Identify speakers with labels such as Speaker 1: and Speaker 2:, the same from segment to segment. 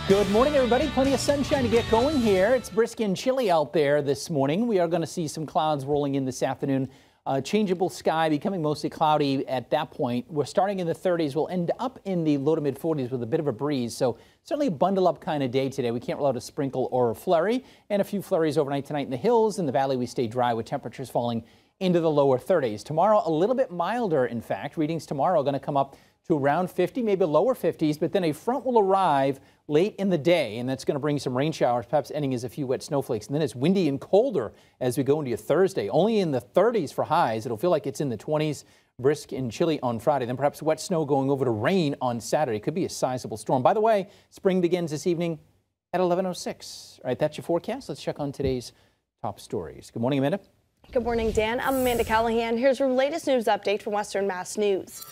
Speaker 1: Good morning, everybody. Plenty of sunshine to get going here. It's brisk and chilly out there this morning. We are going to see some clouds rolling in this afternoon. Changeable sky, becoming mostly cloudy at that point. We're starting in the 30s. We'll end up in the low to mid 40s with a bit of a breeze. So certainly a bundle up kind of day today. We can't rule out a sprinkle or a flurry, and a few flurries overnight tonight in the hills. In the valley, we stay dry with temperatures falling into the lower 30s. Tomorrow, a little bit milder, in fact. Readings tomorrow are going to come up to around 50, maybe lower 50s, but then a front will arrive late in the day, and that's going to bring some rain showers, perhaps ending as a few wet snowflakes. And then it's windy and colder as we go into your Thursday. Only in the 30s for highs. It'll feel like it's in the 20s, brisk and chilly on Friday. Then perhaps wet snow going over to rain on Saturday. Could be a sizable storm. By the way, spring begins this evening at 11:06. All right, that's your forecast. Let's check on today's top stories. Good morning, Amanda.
Speaker 2: Good morning, Dan. I'm Amanda Callahan. Here's your latest news update from Western Mass News.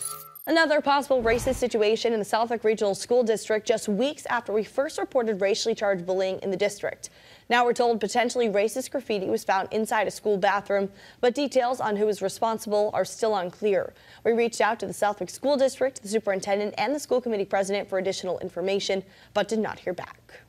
Speaker 2: Another possible racist situation in the Southwick Regional School District just weeks after we first reported racially charged bullying in the district. Now we're told potentially racist graffiti was found inside a school bathroom, but details on who is responsible are still unclear. We reached out to the Southwick School District, the superintendent, and the school committee president for additional information, but did not hear back.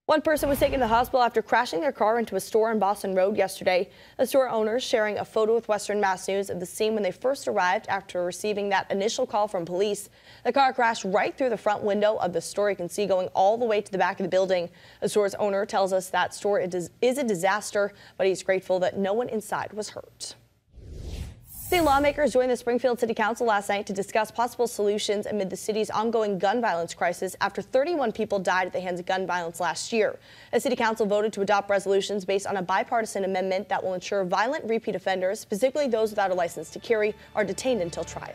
Speaker 2: One person was taken to the hospital after crashing their car into a store on Boston Road yesterday. The store owners sharing a photo with Western Mass News of the scene when they first arrived after receiving that initial call from police. The car crashed right through the front window of the store. You can see going all the way to the back of the building. The store's owner tells us that store is a disaster, but he's grateful that no one inside was hurt. State lawmakers joined the Springfield City Council last night to discuss possible solutions amid the city's ongoing gun violence crisis after 31 people died at the hands of gun violence last year. The City Council voted to adopt resolutions based on a bipartisan amendment that will ensure violent repeat offenders, specifically those without a license to carry, are detained until trial.